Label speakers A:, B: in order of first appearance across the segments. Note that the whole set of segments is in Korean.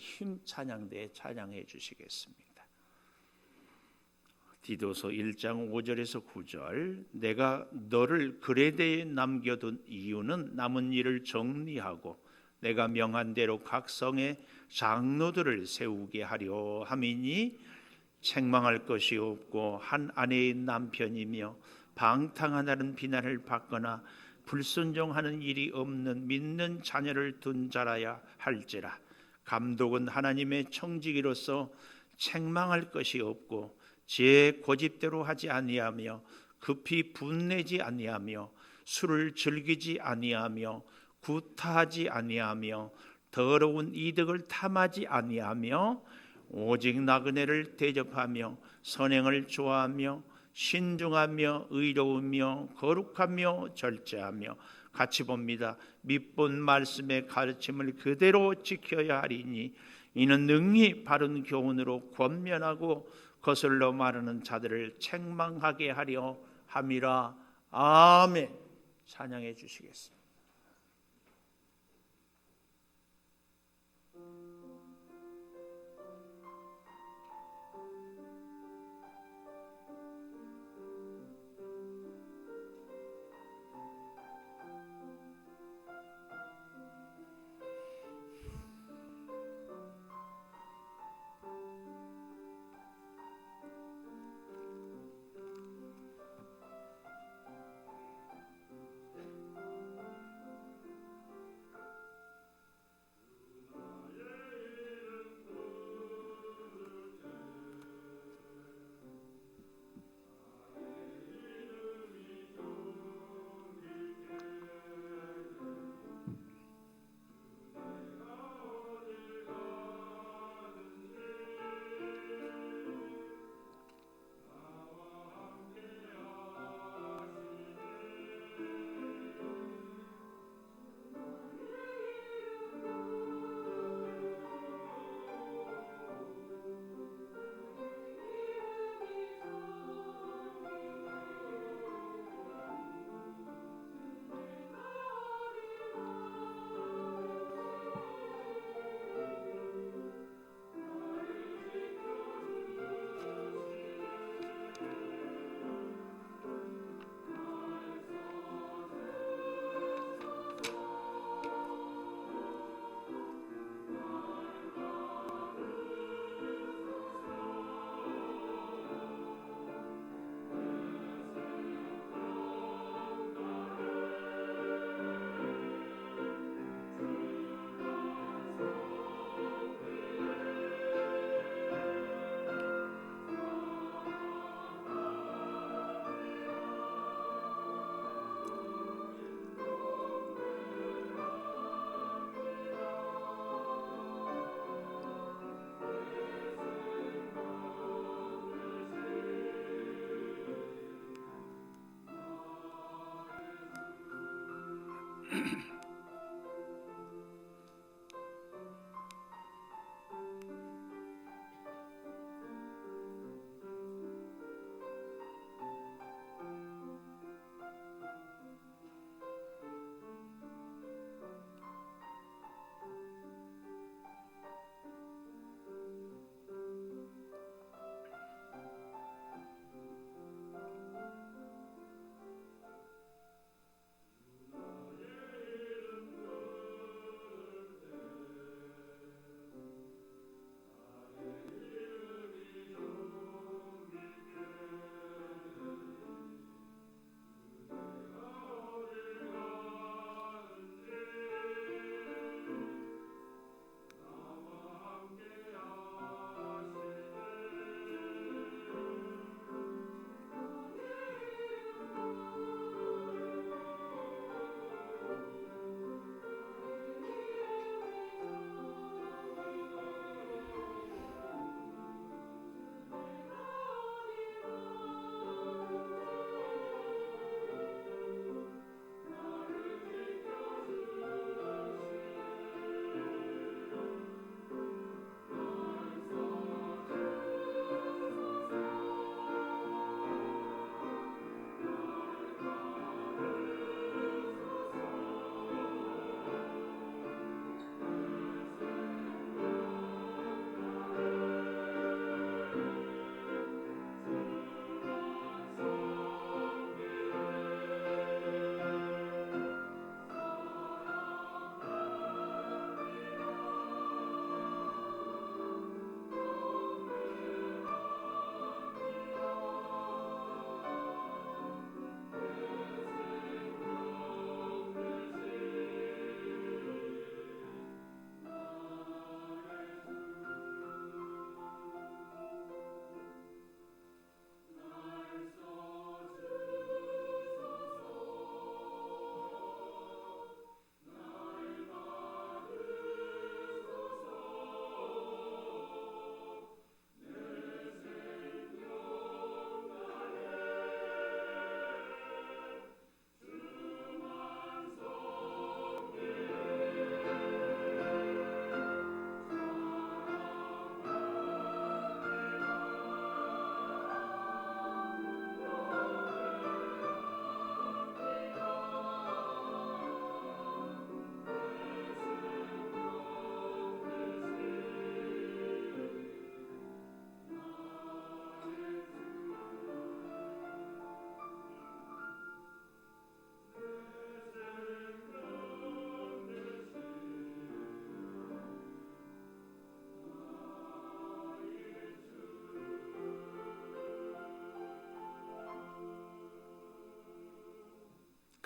A: 힘 찬양대에 찬양해 주시겠습니다. 디도서 1장 5절에서 9절. 내가 너를 그레데에 남겨둔 이유는 남은 일을 정리하고 내가 명한 대로 각 성에 장로들을 세우게 하려 함이니 책망할 것이 없고 한 아내의 남편이며 방탕하다는 비난을 받거나 불순종하는 일이 없는 믿는 자녀를 둔 자라야 할지라. 감독은 하나님의 청지기로서 책망할 것이 없고 제 고집대로 하지 아니하며 급히 분내지 아니하며 술을 즐기지 아니하며 구타하지 아니하며 더러운 이득을 탐하지 아니하며 오직 나그네를 대접하며 선행을 좋아하며 신중하며 의로우며 거룩하며 절제하며 같이 봅니다. 밑본 말씀의 가르침을 그대로 지켜야 하리니 이는 능히 바른 교훈으로 권면하고 거슬러 말하는 자들을 책망하게 하려 함이라. 아멘. 찬양해 주시겠습니다.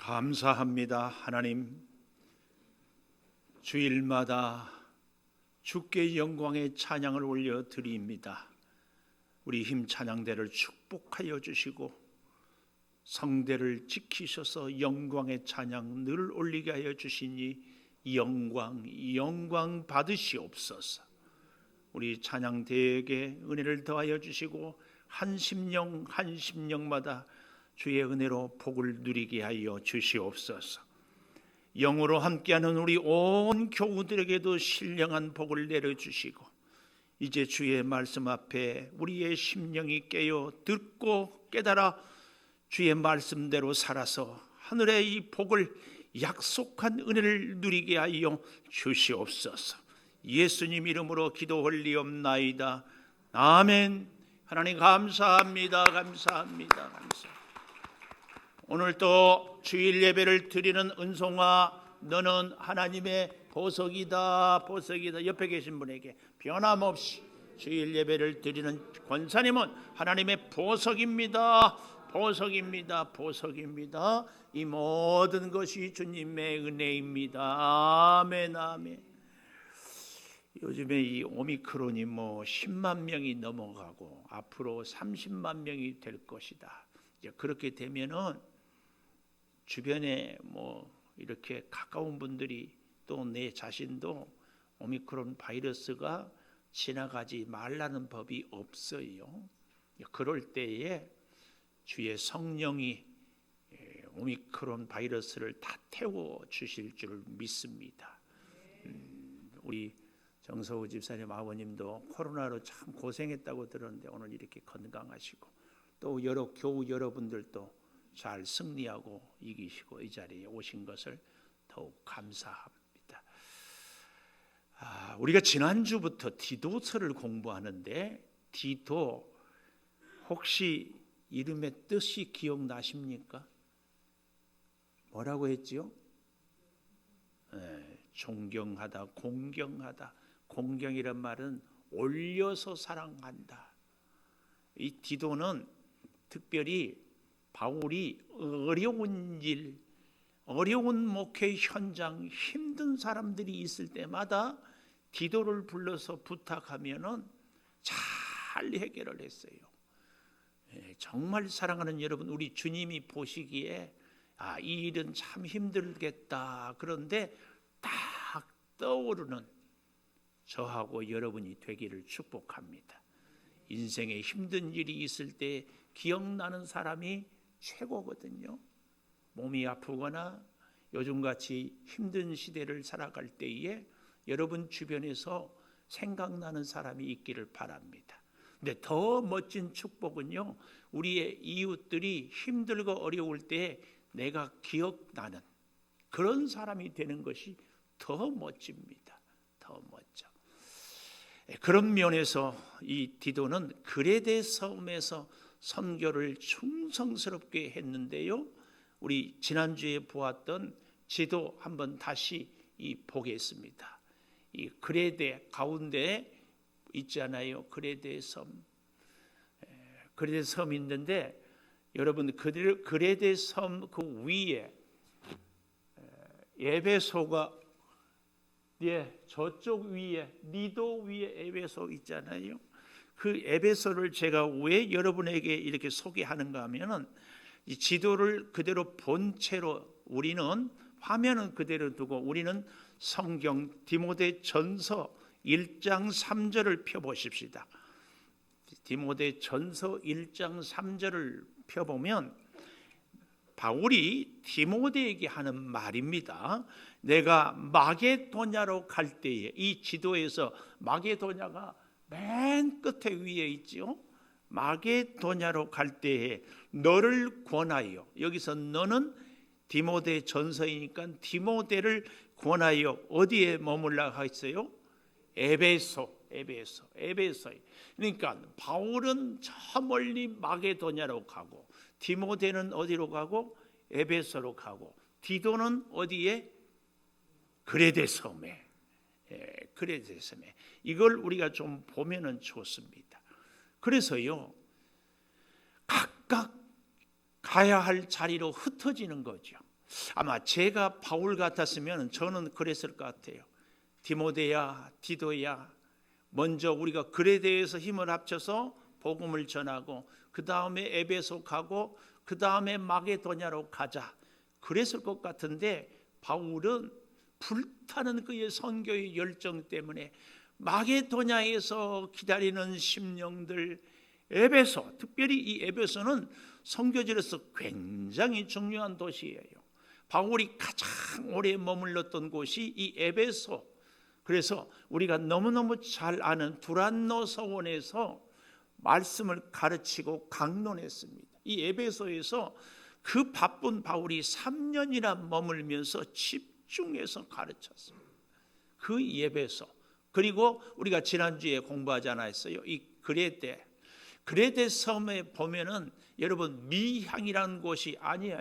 A: 감사합니다. 하나님, 주일마다 주께 영광의 찬양을 올려드립니다. 우리 힘 찬양대를 축복하여 주시고 성대를 지키셔서 영광의 찬양 늘 올리게 하여 주시니 영광 받으시옵소서. 우리 찬양대에게 은혜를 더하여 주시고 한 심령마다 주의 은혜로 복을 누리게 하여 주시옵소서. 영으로 함께하는 우리 온 교우들에게도 신령한 복을 내려주시고 이제 주의 말씀 앞에 우리의 심령이 깨어 듣고 깨달아 주의 말씀대로 살아서 하늘의 이 복을 약속한 은혜를 누리게 하여 주시옵소서. 예수님 이름으로 기도 올리옵나이다. 아멘. 하나님 감사합니다. 오늘 또 주일 예배를 드리는 은송아, 너는 하나님의 보석이다. 옆에 계신 분에게 변함없이 주일 예배를 드리는 권사님은 하나님의 보석입니다. 이 모든 것이 주님의 은혜입니다. 아멘. 요즘에 이 오미크론이 10만 명이 넘어가고 앞으로 30만 명이 될 것이다. 이제 그렇게 되면은 주변에 이렇게 가까운 분들이 또 내 자신도 오미크론 바이러스가 지나가지 말라는 법이 없어요. 그럴 때에 주의 성령이 오미크론 바이러스를 다 태워 주실 줄 믿습니다. 우리 정서우 집사님 아버님도 코로나로 참 고생했다고 들었는데 오늘 이렇게 건강하시고 또 여러 교우 여러분들도 잘 승리하고 이기시고 이 자리에 오신 것을 더욱 감사합니다. 우리가 지난주부터 디도서를 공부하는데 디도 혹시 이름의 뜻이 기억나십니까? 뭐라고 했지요? 존경하다, 공경하다. 공경이란 말은 올려서 사랑한다. 이 디도는 특별히 바울이 어려운 일, 어려운 목회 현장, 힘든 사람들이 있을 때마다 디도를 불러서 부탁하면은 잘 해결을 했어요. 정말 사랑하는 여러분, 우리 주님이 보시기에 이 일은 참 힘들겠다. 그런데 딱 떠오르는 저하고 여러분이 되기를 축복합니다. 인생에 힘든 일이 있을 때 기억나는 사람이 최고거든요. 몸이 아프거나 요즘같이 힘든 시대를 살아갈 때에 여러분 주변에서 생각나는 사람이 있기를 바랍니다. 근데 더 멋진 축복은요, 우리의 이웃들이 힘들고 어려울 때 내가 기억나는 그런 사람이 되는 것이 더 멋집니다. 더 멋져. 그런 면에서 이 디도는 그레데 섬에서 선교를 충성스럽게 했는데요. 우리 지난주에 보았던 지도 한번 다시 보겠습니다. 이 그레데 가운데 있잖아요. 그레데 섬. 그레데 섬이 있는데 여러분 그레데 섬 그 위에 에베소가 저쪽 위에 니도 위에 에베소 있잖아요. 그 에베소를 제가 왜 여러분에게 이렇게 소개하는가 하면은 이 지도를 그대로 본체로 우리는 화면은 그대로 두고 우리는 성경 디모데전서 1장 3절을 펴보십시다. 디모데전서 1장 3절을 펴보면 바울이 디모데에게 하는 말입니다. 내가 마게도냐로 갈 때에, 이 지도에서 마게도냐가 맨 끝에 위에 있죠. 마게도냐로 갈 때에 너를 권하여, 여기서 너는 디모데전서이니까 디모데를 권하여 어디에 머물라 했어요? 에베소에. 그러니까 바울은 저 멀리 마게도냐로 가고 디모데는 어디로 가고? 에베소로 가고 디도는 어디에? 그레데 섬에. 그레데 섬에. 이걸 우리가 좀 보면은 좋습니다. 그래서요, 각각 가야 할 자리로 흩어지는 거죠. 아마 제가 바울 같았으면 저는 그랬을 것 같아요. 디모데야, 디도야, 먼저 우리가 그레데에서 힘을 합쳐서 복음을 전하고 그 다음에 에베소 가고 그 다음에 마게도냐로 가자, 그랬을 것 같은데 바울은 불타는 그의 선교의 열정 때문에 마게도냐에서 기다리는 심령들, 에베소, 특별히 이 에베소는 선교지로서 굉장히 중요한 도시예요. 바울이 가장 오래 머물렀던 곳이 이 에베소. 그래서 우리가 너무너무 잘 아는 두란노 서원에서 말씀을 가르치고 강론했습니다. 이 에베소에서 그 바쁜 바울이 3년이나 머물면서 집중해서 가르쳤습니다. 그 에베소. 그리고 우리가 지난주에 공부하지 않았어요? 이 그레데 섬에 보면은 여러분 미향이라는 곳이 아니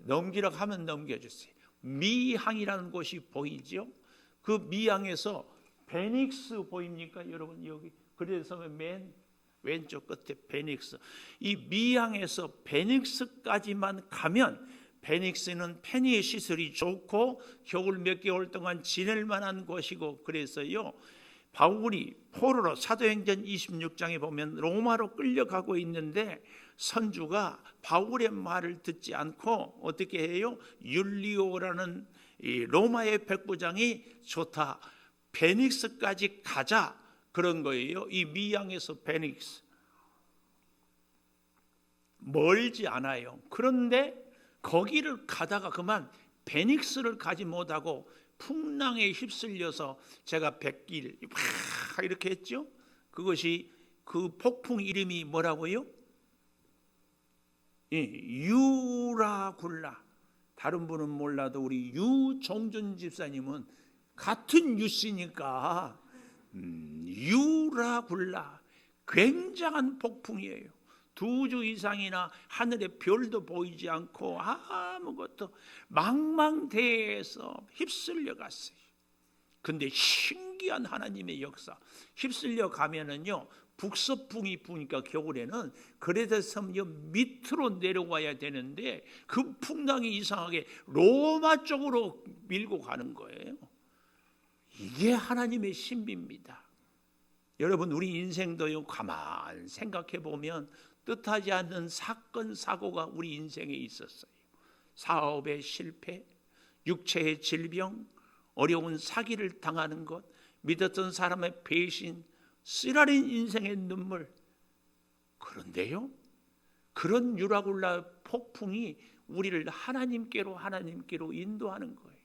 A: 넘기라고 하면 넘겨주세요. 미향이라는 곳이 보이죠? 그 미향에서 베닉스 보입니까? 여러분 여기 그레데 섬의 맨 왼쪽 끝에 베닉스. 이 미향에서 베닉스까지만 가면 베닉스는 편의 시설이 좋고 겨울 몇 개월 동안 지낼 만한 곳이고 그래서요. 바울이 포로로 사도행전 26장에 보면 로마로 끌려가고 있는데 선주가 바울의 말을 듣지 않고 어떻게 해요? 율리오라는 이 로마의 백부장이 좋다, 베닉스까지 가자, 그런 거예요. 이 미향에서 베닉스 멀지 않아요. 그런데 거기를 가다가 그만 베닉스를 가지 못하고 풍랑에 휩쓸려서 제가 백길 이렇게 했죠. 그것이 그 폭풍 이름이 뭐라고요? 유라굴라. 다른 분은 몰라도 우리 유종준 집사님은 같은 유씨니까 유라굴라. 굉장한 폭풍이에요. 2주 이상이나 하늘에 별도 보이지 않고 아무것도 망망대해에서 휩쓸려 갔어요. 근데 신기한 하나님의 역사. 휩쓸려 가면은요, 북서풍이 부니까 겨울에는 그레데 섬 밑으로 내려와야 되는데 그 풍랑이 이상하게 로마 쪽으로 밀고 가는 거예요. 이게 하나님의 신비입니다. 여러분 우리 인생도요, 가만 생각해 보면 뜻하지 않는 사건 사고가 우리 인생에 있었어요. 사업의 실패, 육체의 질병, 어려운 사기를 당하는 것, 믿었던 사람의 배신, 쓰라린 인생의 눈물. 그런데요, 그런 유라굴라 폭풍이 우리를 하나님께로 인도하는 거예요.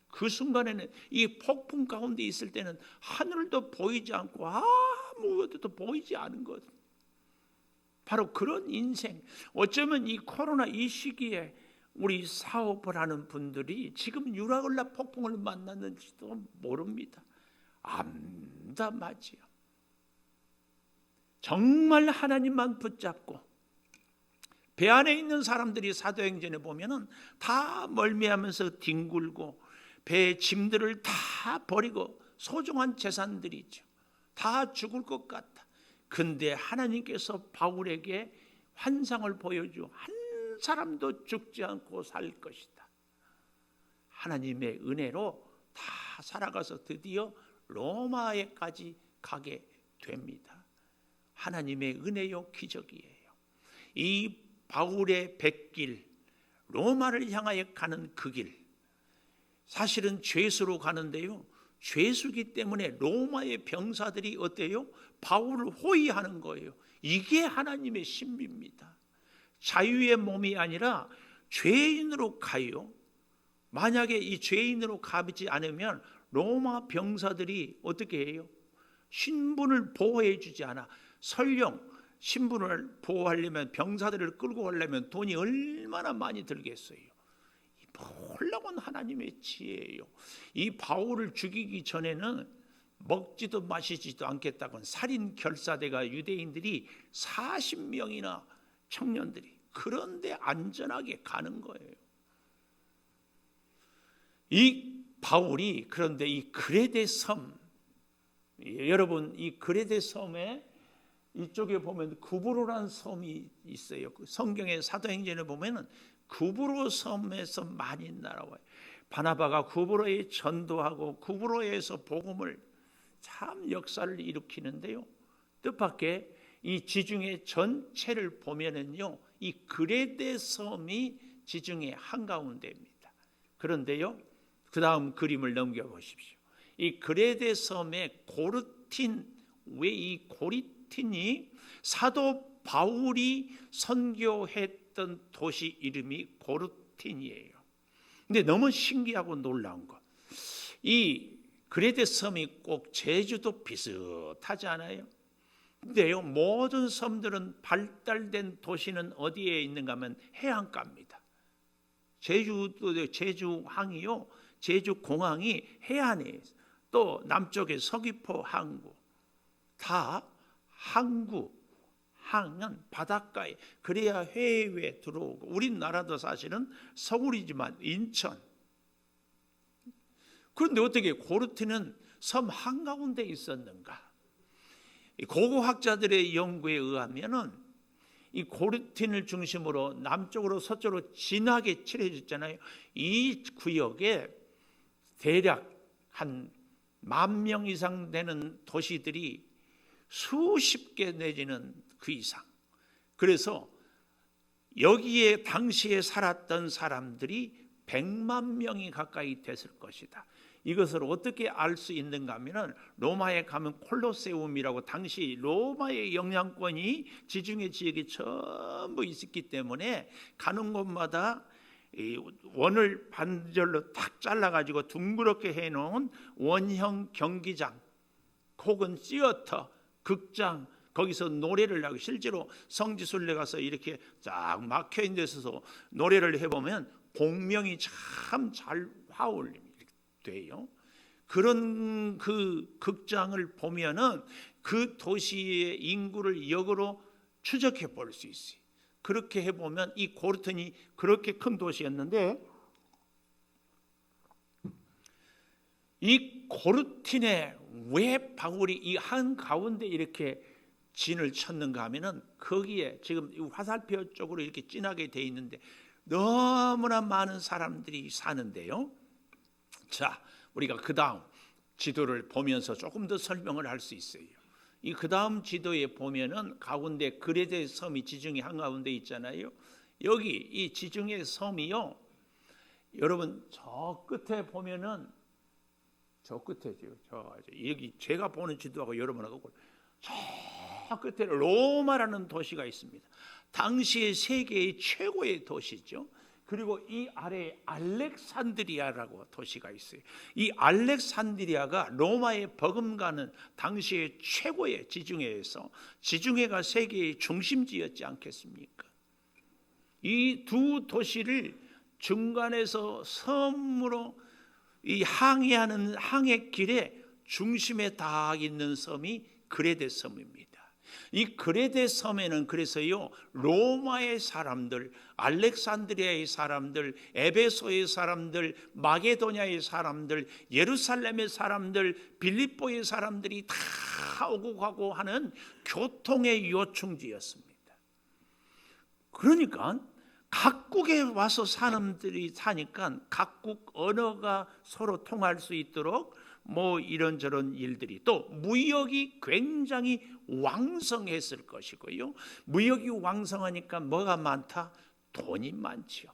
A: 그 순간에는 이 폭풍 가운데 있을 때는 하늘도 보이지 않고 아무것도 보이지 않은 것. 바로 그런 인생. 어쩌면 이 코로나 이 시기에 우리 사업을 하는 분들이 지금 유라굴라 폭풍을 만났는지도 모릅니다. 암담하지요. 정말 하나님만 붙잡고 배 안에 있는 사람들이 사도행전에 보면은 다 멀미하면서 뒹굴고 배의 짐들을 다 버리고 소중한 재산들이 있죠. 다 죽을 것 같다. 근데 하나님께서 바울에게 환상을 보여주, 한 사람도 죽지 않고 살 것이다. 하나님의 은혜로 다 살아가서 드디어 로마에까지 가게 됩니다. 하나님의 은혜요, 기적이에요. 이 바울의 백길, 로마를 향하여 가는 그 길, 사실은 죄수로 가는데요, 죄수기 때문에 로마의 병사들이 어때요? 바울을 호위하는 거예요. 이게 하나님의 신비입니다. 자유의 몸이 아니라 죄인으로 가요. 만약에 이 죄인으로 가지 않으면 로마 병사들이 어떻게 해요? 신분을 보호해 주지 않아. 설령 신분을 보호하려면, 병사들을 끌고 가려면 돈이 얼마나 많이 들겠어요. 놀라운 하나님의 지혜예요. 이 바울을 죽이기 전에는 먹지도 마시지도 않겠다고 살인 결사대가 유대인들이 40명이나 청년들이, 그런데 안전하게 가는 거예요. 이 바울이 그런데 이 그레데 섬, 여러분 이 그레데 섬에 이쪽에 보면 구브로라는 섬이 있어요. 성경의 사도행전에 보면은 구브로 섬에서 많이 날아와요. 바나바가 구브로에 전도하고 구브로에서 복음을 참 역사를 일으키는데요. 뜻밖의 이 지중해 전체를 보면은요, 이 그레데 섬이 지중해 한가운데입니다. 그런데요, 그 다음 그림을 넘겨보십시오. 이 그레데 섬의 고르틴, 왜 이 고르틴이 사도 바울이 선교했던 도시 이름이 고르틴이에요. 근데 너무 신기하고 놀라운 것, 이 그레데 섬이 꼭 제주도 비슷하지 않아요? 근데요, 모든 섬들은 발달된 도시는 어디에 있는가 하면 해안가입니다. 제주항이요, 제주공항이 해안에 있어요. 또 남쪽에 서귀포 항구, 다 항구, 항은 바닷가에, 그래야 해외에 들어오고, 우리나라도 사실은 서울이지만 인천. 그런데 어떻게 고르틴은 섬 한가운데 있었는가? 고고학자들의 연구에 의하면은 이 고르틴을 중심으로 남쪽으로 서쪽으로 진하게 칠해졌잖아요. 이 구역에 대략 한 10,000명 이상 되는 도시들이 수십 개 내지는 그 이상. 그래서 여기에 당시에 살았던 사람들이 100만 명이 가까이 됐을 것이다. 이것을 어떻게 알 수 있는가 하면 로마에 가면 콜로세움이라고, 당시 로마의 영향권이 지중해 지역에 전부 있었기 때문에 가는 곳마다 원을 반절로 탁 잘라가지고 둥그렇게 해놓은 원형 경기장 혹은 시어터, 극장, 거기서 노래를 하고, 실제로 성지순례 가서 이렇게 쫙 막혀있는 데서 노래를 해보면 공명이 참 잘 화올립니다. 돼요. 그런 그 극장을 보면은 그 도시의 인구를 역으로 추적해 볼 수 있어요. 그렇게 해보면 이 고르틴이 그렇게 큰 도시였는데, 이 고르틴에 왜 바울이 이 한가운데 이렇게 진을 쳤는가 하면은, 거기에 지금 화살표 쪽으로 이렇게 진하게 돼 있는데 너무나 많은 사람들이 사는데요. 자, 우리가 그 다음 지도를 보면서 조금 더 설명을 할 수 있어요. 이 그 다음 지도에 보면은 가운데 그레데 섬이 지중해 한가운데 있잖아요. 여기 이 지중해 섬이요, 여러분 저 끝에 보면은, 저 끝에죠. 여기 제가 보는 지도하고 여러분하고 저 끝에 로마라는 도시가 있습니다. 당시의 세계의 최고의 도시죠. 그리고 이 아래에 알렉산드리아라고 도시가 있어요. 이 알렉산드리아가 로마에 버금가는 당시의 최고의 지중해에서, 지중해가 세계의 중심지였지 않겠습니까? 이 두 도시를 중간에서 섬으로 이 항해하는 항해길의 중심에 딱 있는 섬이 그레데 섬입니다. 이 그레데 섬에는 그래서요, 로마의 사람들, 알렉산드리아의 사람들, 에베소의 사람들, 마게도냐의 사람들, 예루살렘의 사람들, 빌립보의 사람들이 다 오고 가고 하는 교통의 요충지였습니다. 그러니까 각국에 와서 사람들이 사니까 각국 언어가 서로 통할 수 있도록 뭐 이런저런 일들이, 또 무역이 굉장히 왕성했을 것이고요. 무역이 왕성하니까 뭐가 많다? 돈이 많지요.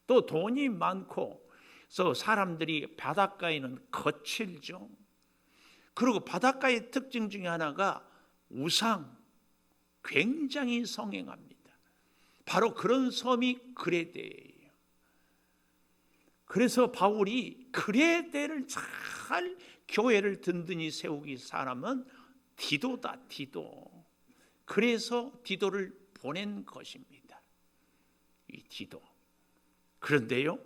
A: 또 돈이 많고, 그래서 사람들이 바닷가에는 거칠죠. 그리고 바닷가의 특징 중에 하나가 우상, 굉장히 성행합니다. 바로 그런 섬이 그레데예요. 그래서 바울이 그레데를 잘 교회를 든든히 세우기 사람은 디도다, 디도. 그래서 디도를 보낸 것입니다. 이 디도. 그런데요,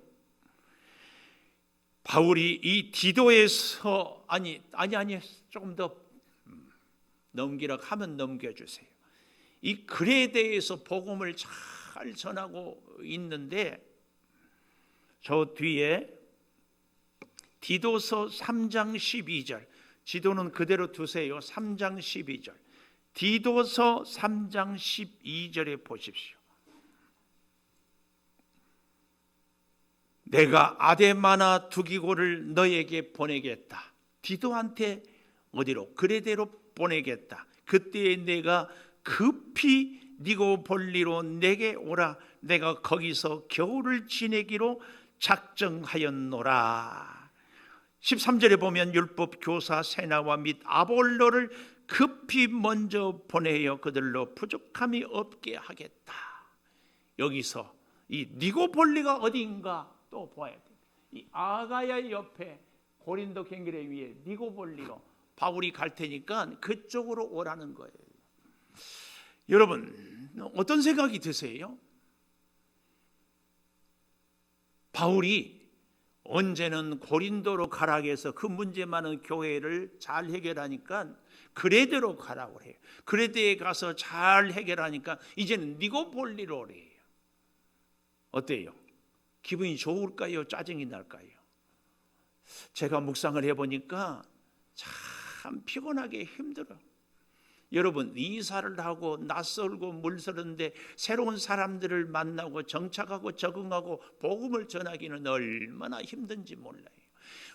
A: 바울이 이 디도에서 아니 조금 더 넘기라 하면 넘겨주세요. 이 그레데에서 복음을 잘 전하고 있는데, 저 뒤에 디도서 3장 12절, 지도는 그대로 두세요. 3장 12절, 디도서 3장 12절에 보십시오. 내가 아데마나 두기고를 너에게 보내겠다. 디도한테 어디로? 그레데로 보내겠다. 그때에 내가 급히 니고볼리로 내게 오라. 내가 거기서 겨울을 지내기로 작정하였노라. 13절에 보면 율법 교사 세나와 및 아볼로를 급히 먼저 보내어 그들로 부족함이 없게 하겠다. 여기서 이 니고볼리가 어디인가 또 보아야 돼. 이 아가야 옆에 고린도 경기례 위에 니고볼리로 바울이 갈 테니까 그쪽으로 오라는 거예요. 여러분, 어떤 생각이 드세요? 바울이 언제는 고린도로 가라 해서 그 문제 많은 교회를 잘 해결하니까 그레데로 가라고 해요. 그레데에 가서 잘 해결하니까 이제는 니고볼리로 오래요. 어때요? 기분이 좋을까요? 짜증이 날까요? 제가 묵상을 해보니까 참 피곤하게 힘들어. 여러분, 이사를 하고 낯설고 물서는데 새로운 사람들을 만나고 정착하고 적응하고 복음을 전하기는 얼마나 힘든지 몰라요.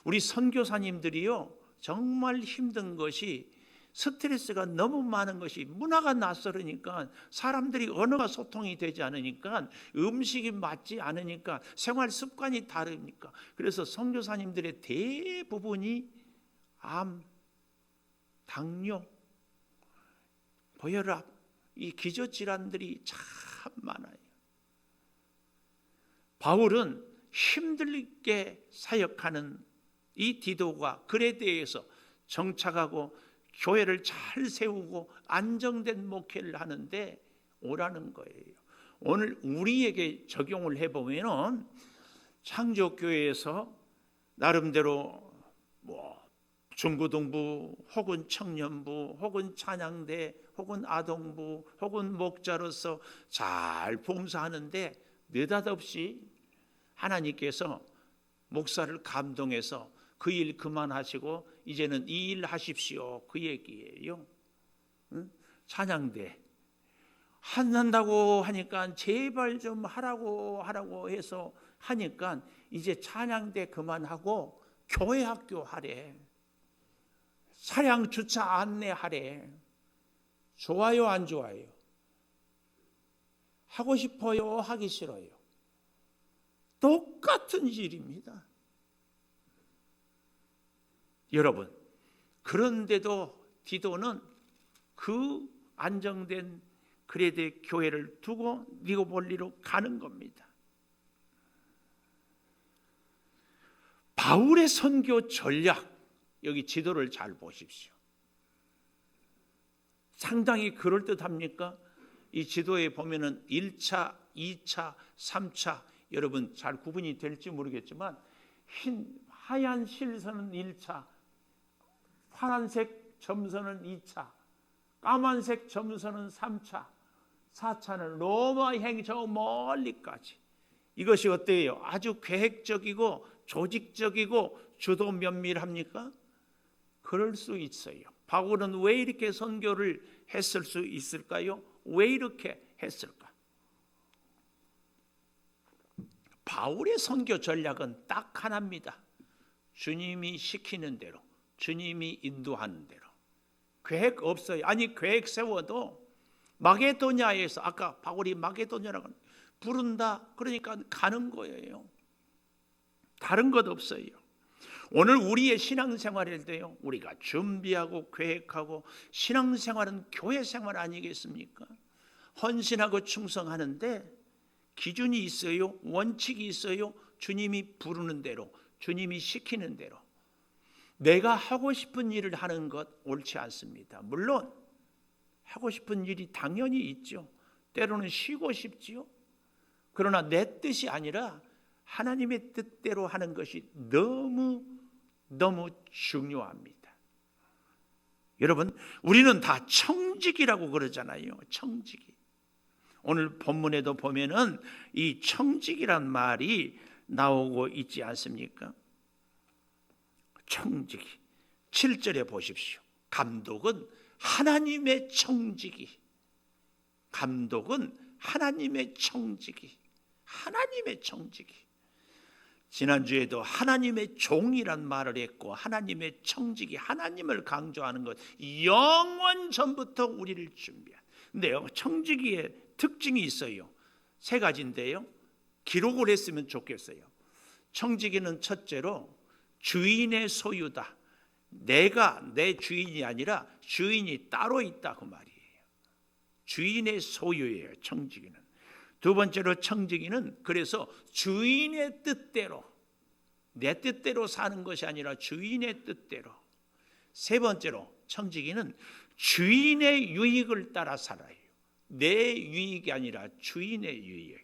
A: 우리 선교사님들이요, 정말 힘든 것이 스트레스가 너무 많은 것이 문화가 낯설으니까 사람들이 언어가 소통이 되지 않으니까 음식이 맞지 않으니까 생활 습관이 다르니까 그래서 선교사님들의 대부분이 암, 당뇨, 고혈압, 이 기저질환들이 참 많아요. 바울은 힘들게 사역하는 이 디도가 그레데에서 정착하고 교회를 잘 세우고 안정된 목회를 하는데 오라는 거예요. 오늘 우리에게 적용을 해보면 창조교회에서 나름대로 중고등부 혹은 청년부 혹은 찬양대 혹은 아동부 혹은 목자로서 잘 봉사하는데 느닷없이 하나님께서 목사를 감동해서 그 일 그만하시고 이제는 이 일 하십시오, 그 얘기예요. 찬양대 한다고 하니까 제발 좀 하라고 해서 하니까 이제 찬양대 그만하고 교회 학교 하래. 차량 주차 안내하래. 좋아요, 안 좋아요? 하고 싶어요, 하기 싫어요? 똑같은 일입니다. 여러분, 그런데도 디도는 그 안정된 그레데 교회를 두고 니고볼리로 가는 겁니다. 바울의 선교 전략, 여기 지도를 잘 보십시오. 상당히 그럴듯합니까? 이 지도에 보면은 1차, 2차, 3차 여러분 잘 구분이 될지 모르겠지만 하얀 실선은 1차, 파란색 점선은 2차, 까만색 점선은 3차, 4차는 로마행 저 멀리까지. 이것이 어때요? 아주 계획적이고 조직적이고 주도 면밀합니까? 그럴 수 있어요. 바울은 왜 이렇게 선교를 했을 수 있을까요? 왜 이렇게 했을까? 바울의 선교 전략은 딱 하나입니다. 주님이 시키는 대로, 주님이 인도하는 대로. 계획 없어요. 아니 계획 세워도 마게도냐에서 아까 바울이 마게도냐라고 부른다 그러니까 가는 거예요. 다른 것 없어요. 오늘 우리의 신앙생활일 때요, 우리가 준비하고 계획하고 신앙생활은 교회생활 아니겠습니까? 헌신하고 충성하는데 기준이 있어요. 원칙이 있어요. 주님이 부르는 대로, 주님이 시키는 대로. 내가 하고 싶은 일을 하는 것 옳지 않습니다. 물론 하고 싶은 일이 당연히 있죠. 때로는 쉬고 싶지요. 그러나 내 뜻이 아니라 하나님의 뜻대로 하는 것이 너무 중요합니다. 여러분, 우리는 다 청직이라고 그러잖아요. 청직이. 오늘 본문에도 보면은 이 청직이란 말이 나오고 있지 않습니까? 청직이. 7절에 보십시오. 감독은 하나님의 청직이. 감독은 하나님의 청직이. 하나님의 청직이. 지난주에도 하나님의 종이란 말을 했고 하나님의 청직이 하나님을 강조하는 것, 영원 전부터 우리를 준비한. 근데요, 청지기의 특징이 있어요. 세 가지인데요, 기록을 했으면 좋겠어요. 청지기는 첫째로 주인의 소유다. 내가 내 주인이 아니라 주인이 따로 있다, 그 말이에요. 주인의 소유예요, 청지기는. 두 번째로 청지기는 그래서 주인의 뜻대로, 내 뜻대로 사는 것이 아니라 주인의 뜻대로. 세 번째로 청지기는 주인의 유익을 따라 살아요. 내 유익이 아니라 주인의 유익.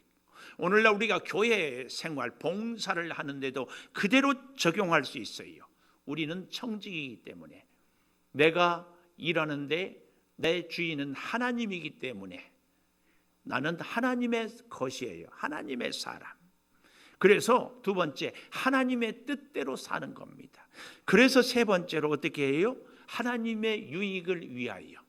A: 오늘날 우리가 교회 생활, 봉사를 하는데도 그대로 적용할 수 있어요. 우리는 청지기이기 때문에, 내가 일하는데 내 주인은 하나님이기 때문에 나는 하나님의 것이에요. 하나님의 사람. 그래서 두 번째, 하나님의 뜻대로 사는 겁니다. 그래서 세 번째로 어떻게 해요? 하나님의 유익을 위하여.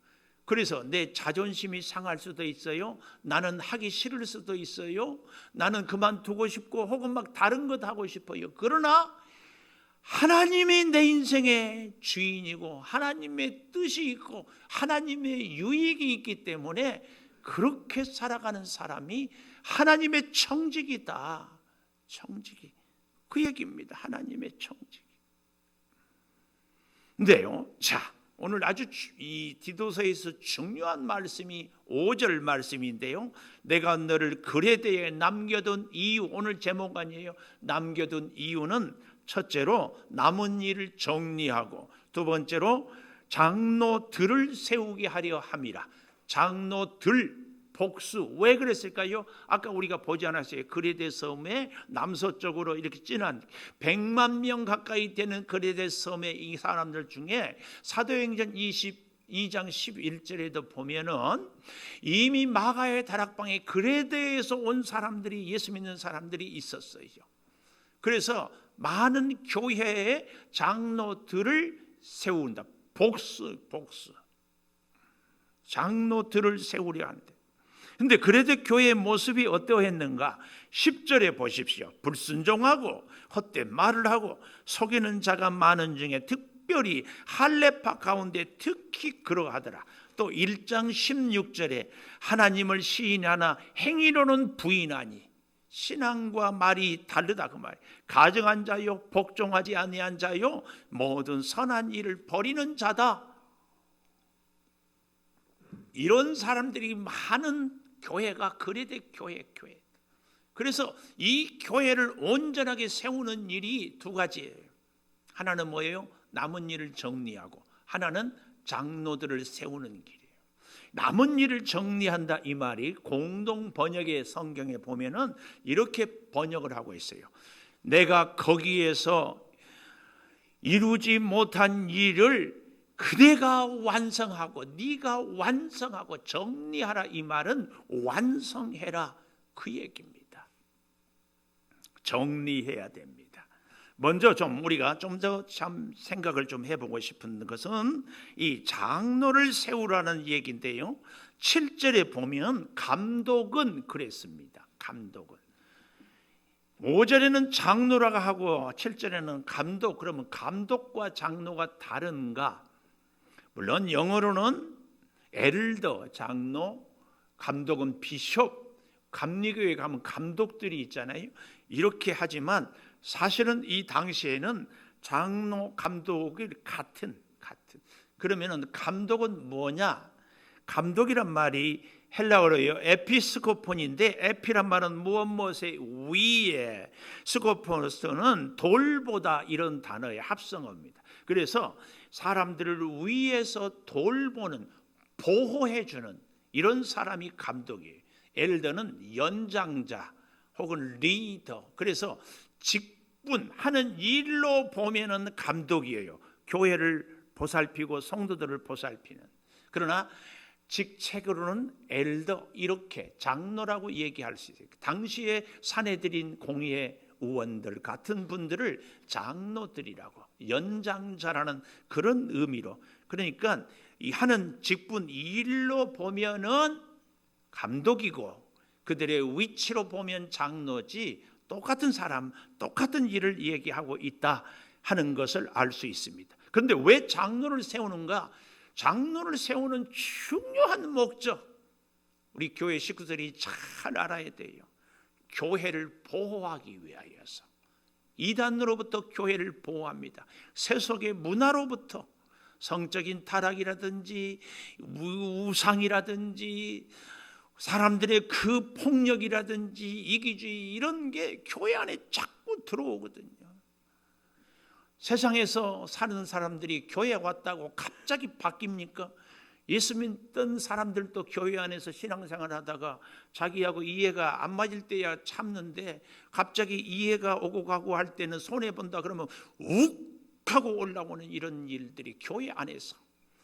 A: 그래서 내 자존심이 상할 수도 있어요. 나는 하기 싫을 수도 있어요. 나는 그만두고 싶고 혹은 막 다른 것 하고 싶어요. 그러나 하나님이 내 인생의 주인이고 하나님의 뜻이 있고 하나님의 유익이 있기 때문에 그렇게 살아가는 사람이 하나님의 청지기다. 청지기, 그 얘기입니다. 하나님의 청지기. 근데요, 자, 오늘 아주 이 디도서에서 중요한 말씀이 5절 말씀인데요, 내가 너를 그레데에 남겨둔 이유, 오늘 제목 아니에요. 남겨둔 이유는 첫째로 남은 일을 정리하고, 두 번째로 장로들을 세우게 하려 함이라. 장로들, 복수. 왜 그랬을까요? 아까 우리가 보지 않았어요? 그레데 섬의 남서쪽으로 이렇게 진한 100만 명 가까이 되는 그레데 섬의 이 사람들 중에 사도행전 22장 11절에도 보면은 이미 마가의 다락방에 그레데에서 온 사람들이, 예수 믿는 사람들이 있었어요. 그래서 많은 교회의 장로들을 세운다. 복수. 장로들을 세우려 한대. 근데 그래도 교회의 모습이 어떠했는가? 10절에 보십시오. 불순종하고 헛된 말을 하고 속이는 자가 많은 중에 특별히 할례파 가운데 특히 그러하더라. 또 1장 16절에 하나님을 시인하나 행위로는 부인하니. 신앙과 말이 다르다, 그 말. 가증한 자요, 복종하지 아니한 자요, 모든 선한 일을 버리는 자다. 이런 사람들이 많은 교회가 그레데 교회. 그래서 이 교회를 온전하게 세우는 일이 두 가지예요. 하나는 뭐예요? 남은 일을 정리하고, 하나는 장로들을 세우는 길이에요. 남은 일을 정리한다, 이 말이 공동 번역의 성경에 보면은 이렇게 번역을 하고 있어요. 내가 거기에서 이루지 못한 일을 그대가 완성하고, 네가 완성하고 정리하라, 이 말은 완성해라, 그 얘기입니다. 정리해야 됩니다. 먼저 좀 우리가 좀 더 참 생각을 좀 해보고 싶은 것은 이 장로를 세우라는 얘기인데요, 7절에 보면 감독은 그랬습니다. 감독은 5절에는 장로라고 하고 7절에는 감독. 그러면 감독과 장로가 다른가? 물론 영어로는 엘더, 장로, 감독은 비숍, 감리교회 가면 감독들이 있잖아요. 이렇게 하지만 사실은 이 당시에는 장로, 감독이 같은. 그러면은 감독은 뭐냐? 감독이란 말이 헬라어로요, 에피스코폰인데, 에피란 말은 무엇의 위에, 스코포스는 돌보다, 이런 단어의 합성어입니다. 그래서 사람들을 위에서 돌보는, 보호해주는 이런 사람이 감독이에요. 엘더는 연장자 혹은 리더. 그래서 직분하는 일로 보면은 감독이에요. 교회를 보살피고 성도들을 보살피는. 그러나 직책으로는 엘더, 이렇게 장로라고 얘기할 수 있어요. 당시에 사내들인 공의회 의원들 같은 분들을 장로들이라고, 연장자라는 그런 의미로. 그러니까 이 하는 직분 일로 보면은 감독이고 그들의 위치로 보면 장로지, 똑같은 사람, 똑같은 일을 얘기하고 있다 하는 것을 알 수 있습니다. 그런데 왜 장로를 세우는가? 장로를 세우는 중요한 목적, 우리 교회 식구들이 잘 알아야 돼요. 교회를 보호하기 위하여서. 이단으로부터 교회를 보호합니다. 세속의 문화로부터, 성적인 타락이라든지 우상이라든지 사람들의 그 폭력이라든지 이기주의, 이런 게 교회 안에 자꾸 들어오거든요. 세상에서 사는 사람들이 교회에 왔다고 갑자기 바뀝니까? 예수 믿던 사람들도 교회 안에서 신앙생활 하다가 자기하고 이해가 안 맞을 때야 참는데, 갑자기 이해가 오고 가고 할 때는 손해본다 그러면 욱 하고 올라오는 이런 일들이 교회 안에서,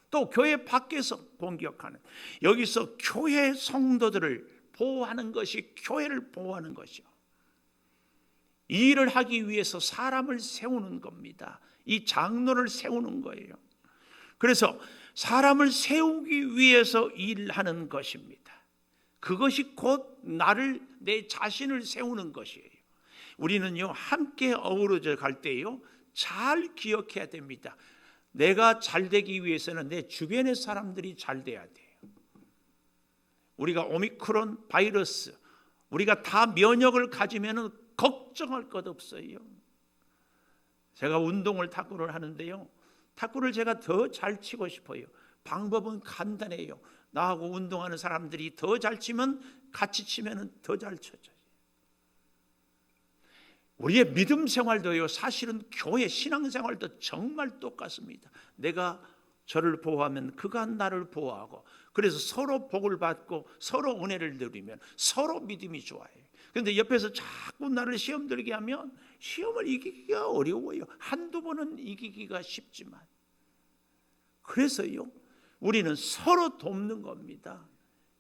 A: 또 교회 밖에서 공격하는, 여기서 교회 성도들을 보호하는 것이 교회를 보호하는 것이요, 이 일을 하기 위해서 사람을 세우는 겁니다. 이 장로를 세우는 거예요. 그래서 사람을 세우기 위해서 일하는 것입니다. 그것이 곧 나를, 내 자신을 세우는 것이에요. 우리는요, 함께 어우러져 갈 때요, 잘 기억해야 됩니다. 내가 잘 되기 위해서는 내 주변의 사람들이 잘 돼야 돼요. 우리가 오미크론 바이러스, 우리가 다 면역을 가지면은 걱정할 것 없어요. 제가 운동을, 탁구를 하는데요, 탁구를 제가 더 잘 치고 싶어요. 방법은 간단해요. 나하고 운동하는 사람들이 더 잘 치면 같이 치면 더 잘 쳐져요. 우리의 믿음 생활도요, 사실은 교회 신앙생활도 정말 똑같습니다. 내가 저를 보호하면 그가 나를 보호하고, 그래서 서로 복을 받고 서로 은혜를 누리면 서로 믿음이 좋아요. 그런데 옆에서 자꾸 나를 시험 들게 하면 시험을 이기기가 어려워요. 한두 번은 이기기가 쉽지만. 그래서요, 우리는 서로 돕는 겁니다.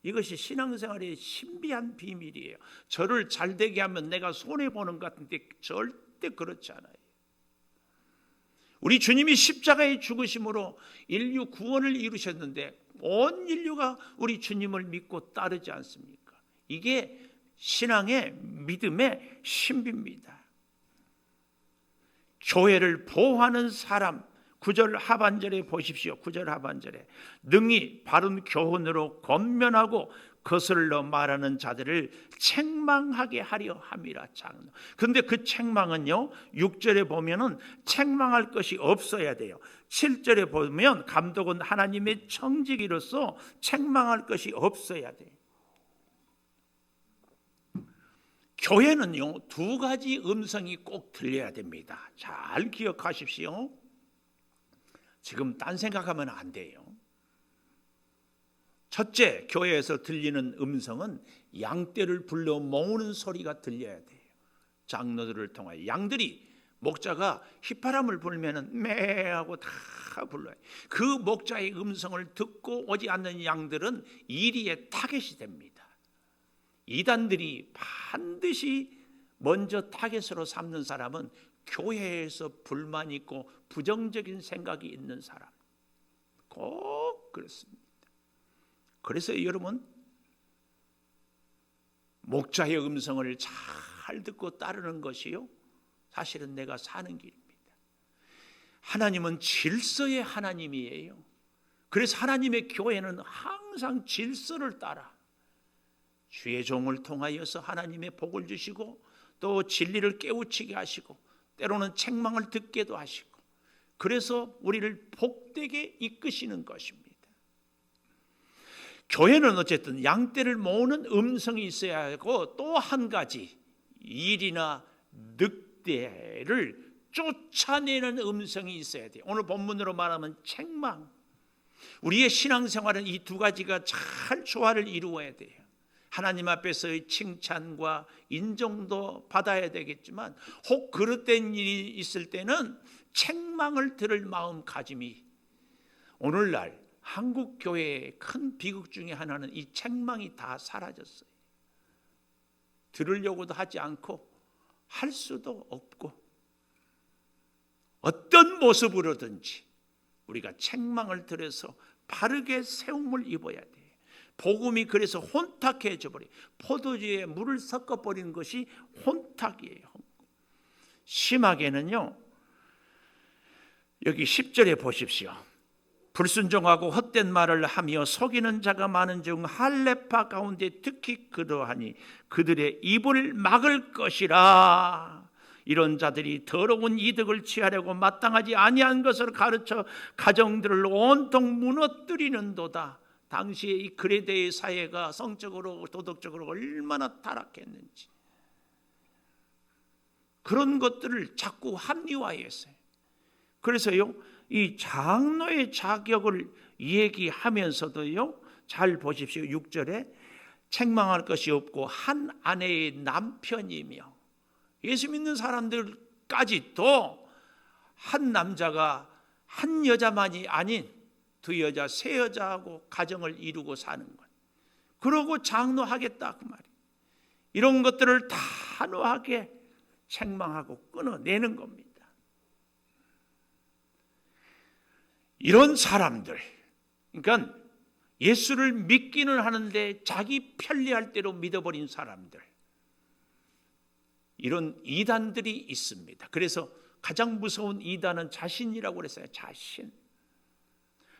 A: 이것이 신앙생활의 신비한 비밀이에요. 저를 잘 되게 하면 내가 손해보는 것 같은데 절대 그렇지 않아요. 우리 주님이 십자가의 죽으심으로 인류 구원을 이루셨는데 온 인류가 우리 주님을 믿고 따르지 않습니까? 이게 신앙의 믿음의 신비입니다. 교회를 보호하는 사람, 9절 하반절에 보십시오. 9절 하반절에 능히 바른 교훈으로 권면하고 거슬러 말하는 자들을 책망하게 하려 함이라. 장로. 그런데 그 책망은요, 6절에 보면은 책망할 것이 없어야 돼요. 7절에 보면 감독은 하나님의 청지기로서 책망할 것이 없어야 돼요. 교회는요, 두 가지 음성이 꼭 들려야 됩니다. 잘 기억하십시오. 지금 딴 생각하면 안 돼요. 첫째, 교회에서 들리는 음성은 양떼를 불러 모으는 소리가 들려야 돼요. 장로들을 통하여 양들이, 목자가 휘파람을 불면은 매 하고 다 불러요. 그 목자의 음성을 듣고 오지 않는 양들은 이리에 타겟이 됩니다. 이단들이 반드시 먼저 타겟으로 삼는 사람은 교회에서 불만 있고 부정적인 생각이 있는 사람, 꼭 그렇습니다. 그래서 여러분, 목자의 음성을 잘 듣고 따르는 것이요, 사실은 내가 사는 길입니다. 하나님은 질서의 하나님이에요. 그래서 하나님의 교회는 항상 질서를 따라 주의 종을 통하여서 하나님의 복을 주시고 또 진리를 깨우치게 하시고 때로는 책망을 듣게도 하시고, 그래서 우리를 복되게 이끄시는 것입니다. 교회는 어쨌든 양떼를 모으는 음성이 있어야 하고, 또 한 가지 일이나 늑대를 쫓아내는 음성이 있어야 돼요. 오늘 본문으로 말하면 책망. 우리의 신앙생활은 이 두 가지가 잘 조화를 이루어야 돼요. 하나님 앞에서의 칭찬과 인정도 받아야 되겠지만, 혹 그릇된 일이 있을 때는 책망을 들을 마음가짐이, 오늘날 한국 교회의 큰 비극 중에 하나는 이 책망이 다 사라졌어요. 들으려고도 하지 않고 할 수도 없고, 어떤 모습으로든지 우리가 책망을 들어서 바르게 세움을 입어야 돼요. 복음이 그래서 혼탁해져 버려요. 포도주에 물을 섞어버리는 것이 혼탁이에요. 심하게는요, 여기 10절에 보십시오. 불순종하고 헛된 말을 하며 속이는 자가 많은 중 할례파 가운데 특히 그러하니 그들의 입을 막을 것이라. 이런 자들이 더러운 이득을 취하려고 마땅하지 아니한 것을 가르쳐 가정들을 온통 무너뜨리는도다. 당시에 이 그레데의 사회가 성적으로 도덕적으로 얼마나 타락했는지 그런 것들을 자꾸 합리화했어요. 그래서요, 이 장로의 자격을 얘기하면서도요, 잘 보십시오. 6절에 책망할 것이 없고 한 아내의 남편이며, 예수 믿는 사람들까지도 한 남자가 한 여자만이 아닌 두 여자, 세 여자하고 가정을 이루고 사는 것, 그러고 장로하겠다 그 말이에요. 이런 것들을 단호하게 책망하고 끊어내는 겁니다. 이런 사람들, 그러니까 예수를 믿기는 하는데 자기 편리할 대로 믿어버린 사람들, 이런 이단들이 있습니다. 그래서 가장 무서운 이단은 자신이라고 그랬어요. 자신.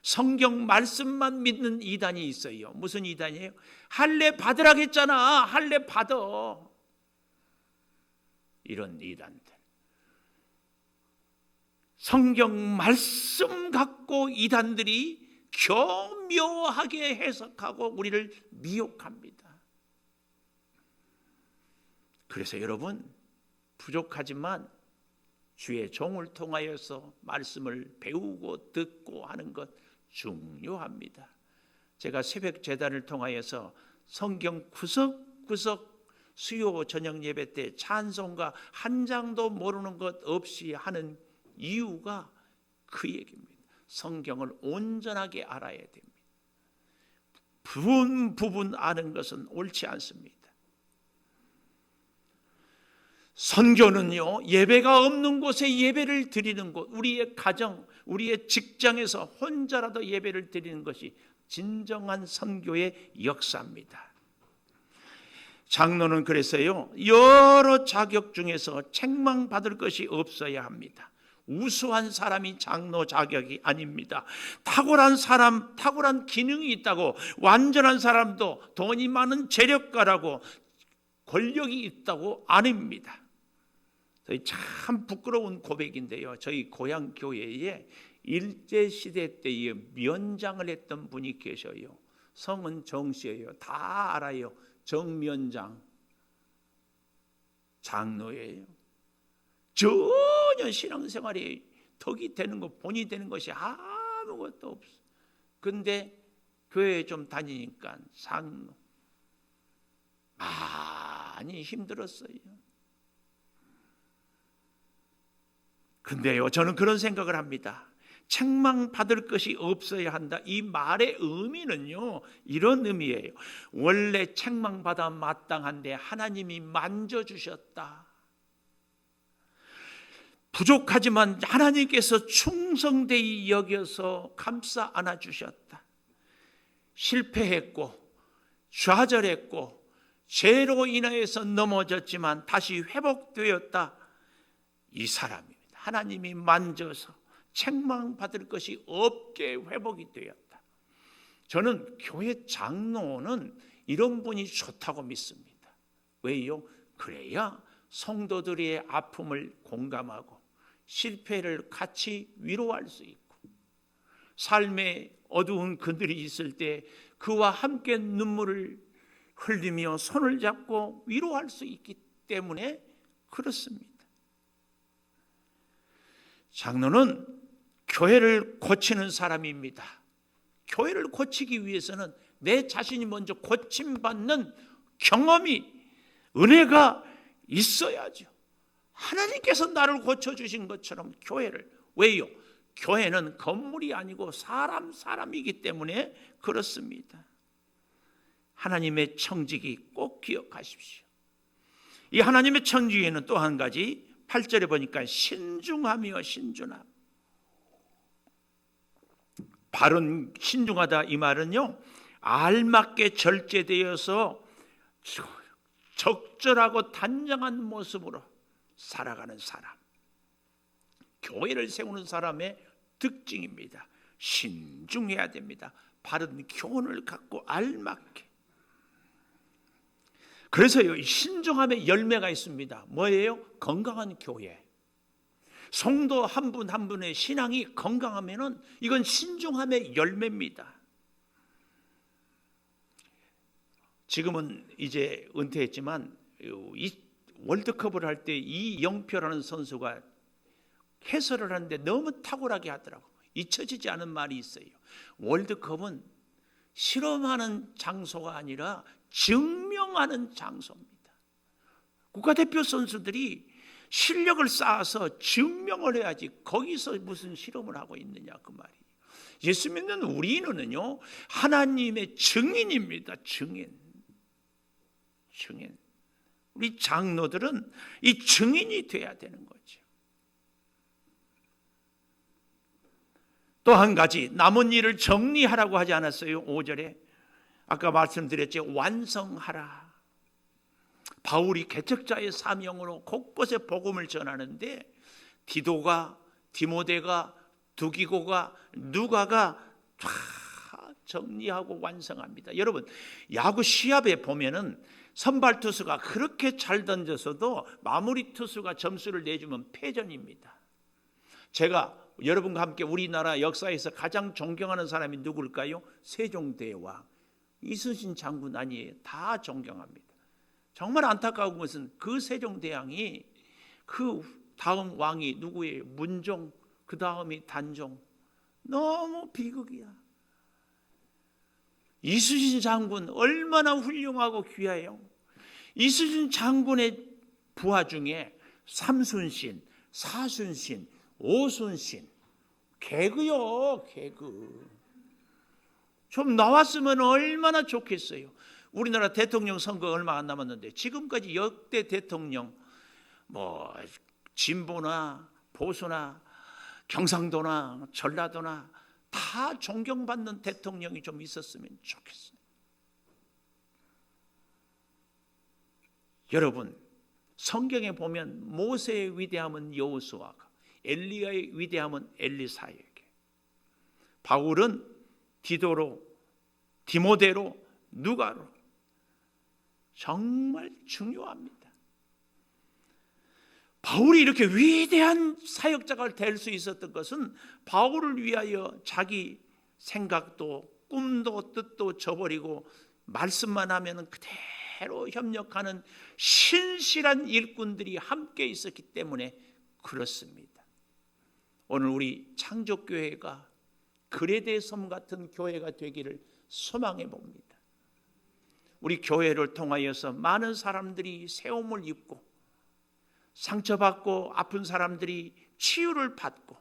A: 성경 말씀만 믿는 이단이 있어요. 무슨 이단이에요? 할례 받으라고 했잖아. 할례 받아. 이런 이단들. 성경 말씀 갖고 이단들이 교묘하게 해석하고 우리를 미혹합니다. 그래서 여러분, 부족하지만 주의 종을 통하여서 말씀을 배우고 듣고 하는 것 중요합니다. 제가 새벽 제단을 통하여서 성경 구석구석 수요 저녁 예배 때 찬송가 한 장도 모르는 것 없이 하는 이유가 그 얘기입니다. 성경을 온전하게 알아야 됩니다. 부분 아는 것은 옳지 않습니다. 선교는요, 예배가 없는 곳에 예배를 드리는 곳, 우리의 가정, 우리의 직장에서 혼자라도 예배를 드리는 것이 진정한 선교의 역사입니다. 장로는 그래서요, 여러 자격 중에서 책망받을 것이 없어야 합니다. 우수한 사람이 장로 자격이 아닙니다. 탁월한 사람, 탁월한 기능이 있다고, 완전한 사람도 돈이 많은 재력가라고 권력이 있다고 아닙니다. 저희 참 부끄러운 고백인데요, 저희 고향 교회에 일제시대 때에 면장을 했던 분이 계셔요. 성은 정씨예요. 다 알아요. 정면장 장로예요. 전혀 신앙생활에 덕이 되는 것, 본이 되는 것이 아무것도 없어. 근데 교회에 좀 다니니까 장로 많이 힘들었어요. 근데요, 저는 그런 생각을 합니다. 책망받을 것이 없어야 한다. 이 말의 의미는요, 이런 의미예요. 원래 책망받아 마땅한데 하나님이 만져주셨다. 부족하지만 하나님께서 충성되이 여겨서 감싸 안아주셨다. 실패했고 좌절했고 죄로 인하여서 넘어졌지만 다시 회복되었다. 이 사람입니다. 하나님이 만져서 책망받을 것이 없게 회복이 되었다. 저는 교회 장로는 이런 분이 좋다고 믿습니다. 왜요? 그래야 성도들의 아픔을 공감하고 실패를 같이 위로할 수 있고, 삶의 어두운 그늘이 있을 때 그와 함께 눈물을 흘리며 손을 잡고 위로할 수 있기 때문에 그렇습니다. 장로는 교회를 고치는 사람입니다. 교회를 고치기 위해서는 내 자신이 먼저 고침받는 경험이, 은혜가 있어야죠. 하나님께서 나를 고쳐주신 것처럼 교회를, 왜요? 교회는 건물이 아니고 사람이기 때문에 그렇습니다. 하나님의 청지기 꼭 기억하십시오. 이 하나님의 청지기에는 또 한 가지, 8절에 보니까 신중하며 신중함. 바른 신중하다 이 말은요, 알맞게 절제되어서 적절하고 단정한 모습으로 살아가는 사람, 교회를 세우는 사람의 특징입니다. 신중해야 됩니다. 바른 교훈을 갖고 알맞게. 그래서요, 신중함의 열매가 있습니다. 뭐예요? 건강한 교회. 성도 한 분 한 분의 신앙이 건강하면은 이건 신중함의 열매입니다. 지금은 이제 은퇴했지만 이 월드컵을 할 때 이영표라는 선수가 해설을 하는데 너무 탁월하게 하더라고. 잊혀지지 않은 말이 있어요. 월드컵은 실험하는 장소가 아니라 증명하는 장소입니다. 국가대표 선수들이 실력을 쌓아서 증명을 해야지 거기서 무슨 실험을 하고 있느냐 그 말이에요. 예수 믿는 우리는요 하나님의 증인입니다. 증인. 우리 장로들은 이 증인이 돼야 되는 거죠. 또 한 가지 남은 일을 정리하라고 하지 않았어요? 5절에 아까 말씀드렸죠. 완성하라. 바울이 개척자의 사명으로 곳곳에 복음을 전하는데 디도가, 디모데가, 두기고가, 누가가 다 정리하고 완성합니다. 여러분 야구 시합에 보면은 선발 투수가 그렇게 잘 던져서도 마무리 투수가 점수를 내주면 패전입니다. 제가 여러분과 함께 우리나라 역사에서 가장 존경하는 사람이 누굴까요? 세종대왕 이순신 장군 아니에요. 다 존경합니다. 정말 안타까운 것은 그 세종대왕이 그 다음 왕이 누구예요? 문종, 그 다음이 단종. 너무 비극이야. 이순신 장군 얼마나 훌륭하고 귀해요. 이순신 장군의 부하 중에 삼순신, 사순신, 오순신, 개그요, 개그. 좀 나왔으면 얼마나 좋겠어요. 우리나라 대통령 선거 얼마 안 남았는데 지금까지 역대 대통령 뭐 진보나 보수나 경상도나 전라도나 다 존경받는 대통령이 좀 있었으면 좋겠어요. 여러분 성경에 보면 모세의 위대함은 여호수아가, 엘리야의 위대함은 엘리사에게, 바울은 디도로, 디모데로, 누가로. 정말 중요합니다. 바울이 이렇게 위대한 사역자가 될 수 있었던 것은 바울을 위하여 자기 생각도 꿈도 뜻도 저버리고 말씀만 하면 그대로 협력하는 신실한 일꾼들이 함께 있었기 때문에 그렇습니다. 오늘 우리 창조교회가 그레데 섬 같은 교회가 되기를 소망해 봅니다. 우리 교회를 통하여서 많은 사람들이 세움을 입고 상처받고 아픈 사람들이 치유를 받고,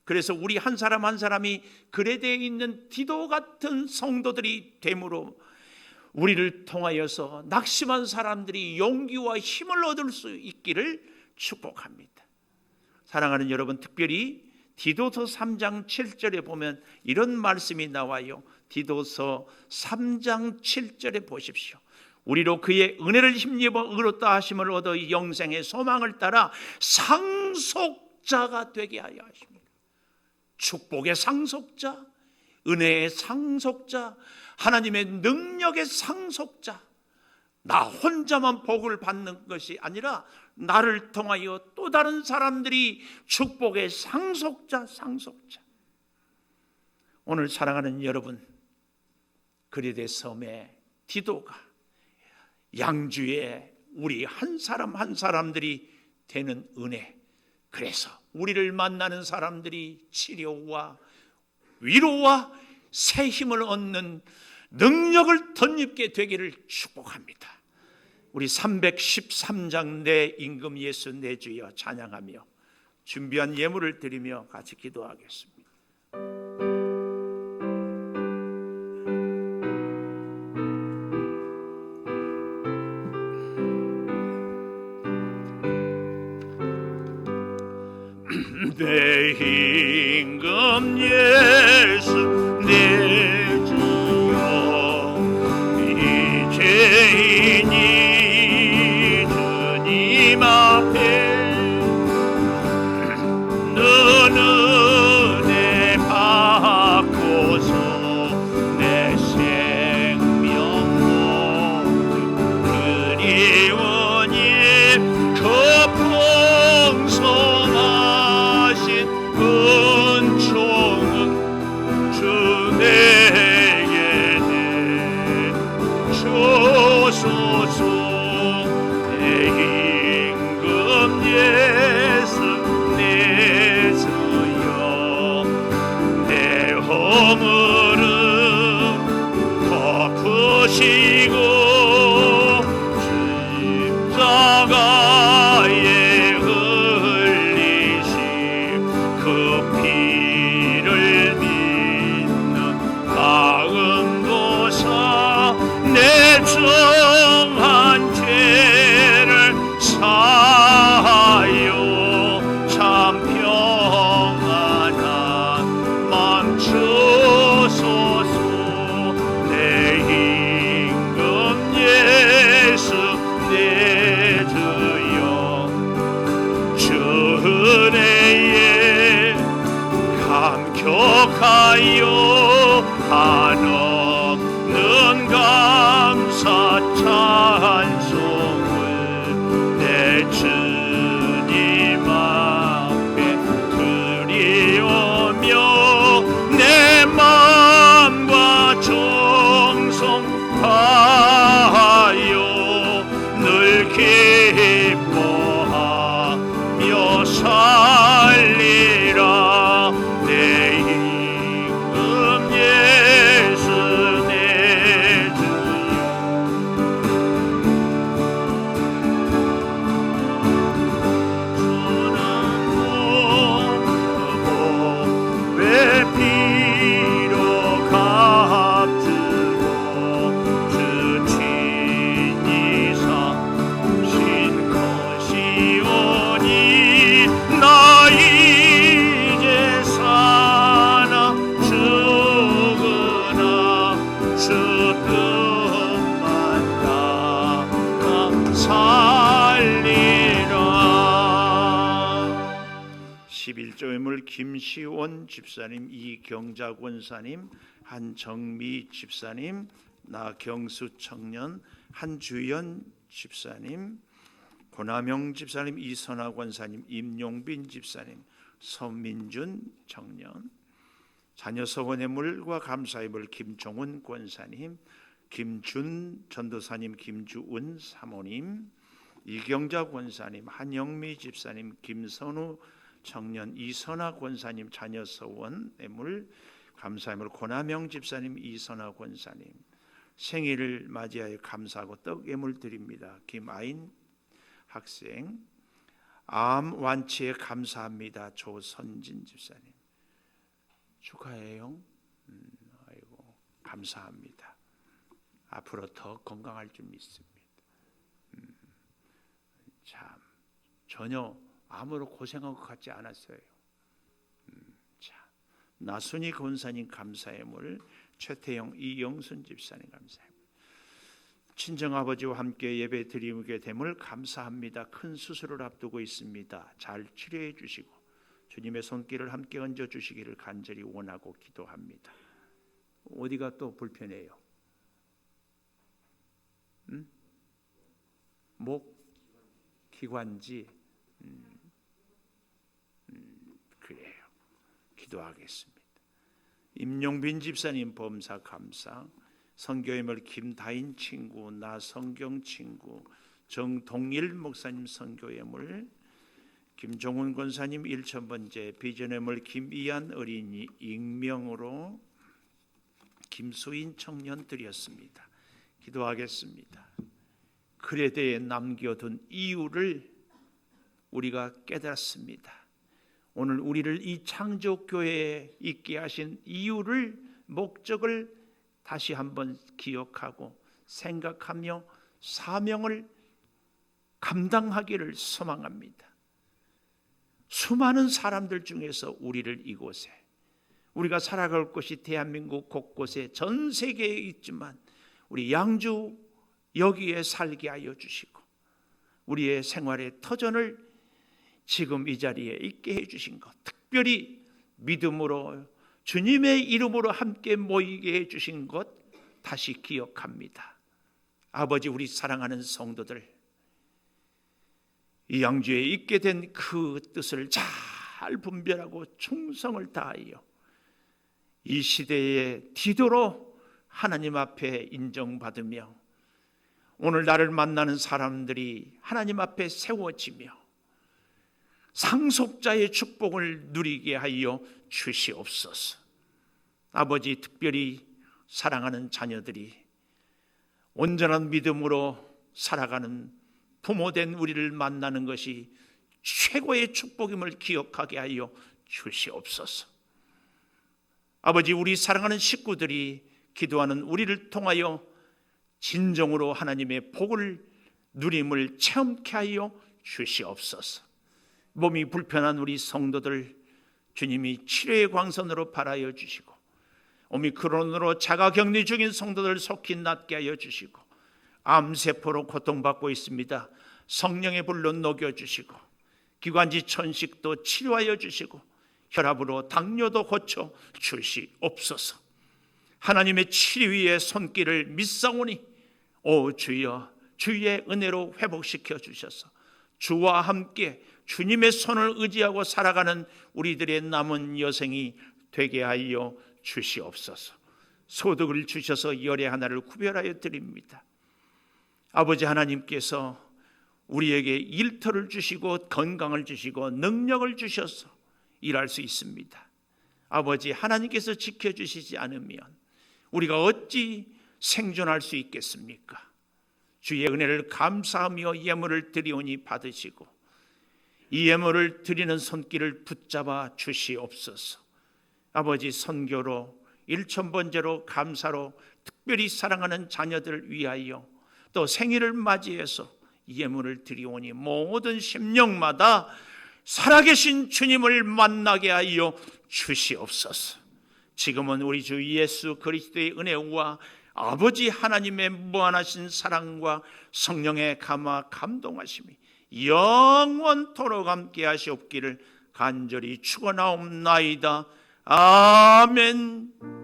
A: 그래서 우리 한 사람 한 사람이 그레데에 있는 디도 같은 성도들이 됨으로 우리를 통하여서 낙심한 사람들이 용기와 힘을 얻을 수 있기를 축복합니다. 사랑하는 여러분, 특별히 디도서 3장 7절에 보면 이런 말씀이 나와요. 디도서 3장 7절에 보십시오. 우리로 그의 은혜를 힘입어 의롭다 하심을 얻어 영생의 소망을 따라 상속자가 되게 하여 하십니다. 축복의 상속자, 은혜의 상속자, 하나님의 능력의 상속자. 나 혼자만 복을 받는 것이 아니라 나를 통하여 또 다른 사람들이 축복의 상속자. 오늘 사랑하는 여러분, 그레데 섬의 디도가 양주에 우리 한 사람 한 사람들이 되는 은혜, 그래서 우리를 만나는 사람들이 치료와 위로와 새 힘을 얻는 능력을 덧입게 되기를 축복합니다. 우리 313장 내 임금 예수 내 주여 찬양하며 준비한 예물을 드리며 같이 기도하겠습니다. 내 임금 예수 내 주여 주시고 십자가에 흘리신 그 피를 믿는 마음도사 내 정한 죄를 사하여 참 평안한 맘 주소서. 내 임금 예수 내주여 주 은혜에 감격하여 한없는 감사 찬송을 내 주님 앞에 드리오며 내 마음과 정성하여 늘 기뻐하며 살리라. 내 임금 예수 내주여 왜 피로 값주고 주 친이사 신 것이오니 나 이제 사나 죽으나 주 뜻만 따라 살리라. 11조의 물 김시원 집사님, 이경자 권사님, 한정미 집사님, 나경수 청년, 한주연 집사님, 고남영 집사님, 이선아 권사님, 임용빈 집사님, 서민준 청년, 자녀 서원의 물과 감사의 물 김종훈 권사님, 김준 전도사님, 김주은 사모님, 이경자 권사님, 한영미 집사님, 김선우 청년, 이선아 권사님, 자녀 서원의 물 감사의 물 고남영 집사님, 이선아 권사님 생일을 맞이하여 감사하고 떡 예물 드립니다. 김아인 학생 암 완치에 감사합니다. 조선진 집사님 축하해요. 아이고 감사합니다. 앞으로 더 건강할 줄 믿습니다. 참 전혀 암으로 고생한 것 같지 않았어요. 자, 나순이 권사님 감사의 물, 최태영 이영순 집사님 감사의 물, 친정아버지와 함께 예배 드리게 됨을 감사합니다. 큰 수술을 앞두고 있습니다. 잘 치료해 주시고 주님의 손길을 함께 얹어 주시기를 간절히 원하고 기도합니다. 어디가 또 불편해요? 목, 기관지. 그래요. 기도하겠습니다. 임용빈 집사님 범사 감사, 선교임을 김다인 친구, 나 성경 친구, 정동일 목사님 선교예물, 김종훈 권사님 1000번째 비전의물, 김이한 어린이 익명으로 김수인 청년 드렸습니다. 기도하겠습니다. 그레데에 남겨둔 이유를 우리가 깨달았습니다. 오늘 우리를 이 창조교회에 있게 하신 이유를, 목적을 다시 한번 기억하고 생각하며 사명을 감당하기를 소망합니다. 수많은 사람들 중에서 우리를 이곳에, 우리가 살아갈 곳이 대한민국 곳곳에 전 세계에 있지만 우리 양주 여기에 살게 하여 주시고 우리의 생활의 터전을 지금 이 자리에 있게 해주신 것, 특별히 믿음으로 주님의 이름으로 함께 모이게 해주신 것 다시 기억합니다. 아버지, 우리 사랑하는 성도들, 이 양주에 있게 된 그 뜻을 잘 분별하고 충성을 다하여 이 시대의 디도로 하나님 앞에 인정받으며 오늘 나를 만나는 사람들이 하나님 앞에 세워지며 상속자의 축복을 누리게 하여 주시옵소서. 아버지, 특별히 사랑하는 자녀들이 온전한 믿음으로 살아가는 부모된 우리를 만나는 것이 최고의 축복임을 기억하게 하여 주시옵소서. 아버지, 우리 사랑하는 식구들이 기도하는 우리를 통하여 진정으로 하나님의 복을 누림을 체험케 하여 주시옵소서. 몸이 불편한 우리 성도들 주님이 치료의 광선으로 발하여 주시고, 오미크론으로 자가격리 중인 성도들 속히 낫게 하여 주시고, 암세포로 고통받고 있습니다. 성령의 불로 녹여주시고, 기관지 천식도 치료하여 주시고, 혈압으로 당뇨도 고쳐 주시옵소서. 하나님의 치료의 손길을 믿사오니 오 주여, 주의 은혜로 회복시켜 주셔서 주와 함께 주님의 손을 의지하고 살아가는 우리들의 남은 여생이 되게 하여 주시옵소서. 소득을 주셔서 열의 하나를 구별하여 드립니다. 아버지 하나님께서 우리에게 일터를 주시고 건강을 주시고 능력을 주셔서 일할 수 있습니다. 아버지 하나님께서 지켜주시지 않으면 우리가 어찌 생존할 수 있겠습니까? 주의 은혜를 감사하며 예물을 드리오니 받으시고 이 예물을 드리는 손길을 붙잡아 주시옵소서. 아버지, 선교로 일천번제로 감사로 특별히 사랑하는 자녀들을 위하여 또 생일을 맞이해서 예물을 드리오니 모든 심령마다 살아계신 주님을 만나게 하여 주시옵소서. 지금은 우리 주 예수 그리스도의 은혜와 아버지 하나님의 무한하신 사랑과 성령의 감화 감동하심이 영원토록 함께 하시옵기를 간절히 축원하옵나이다. 아멘.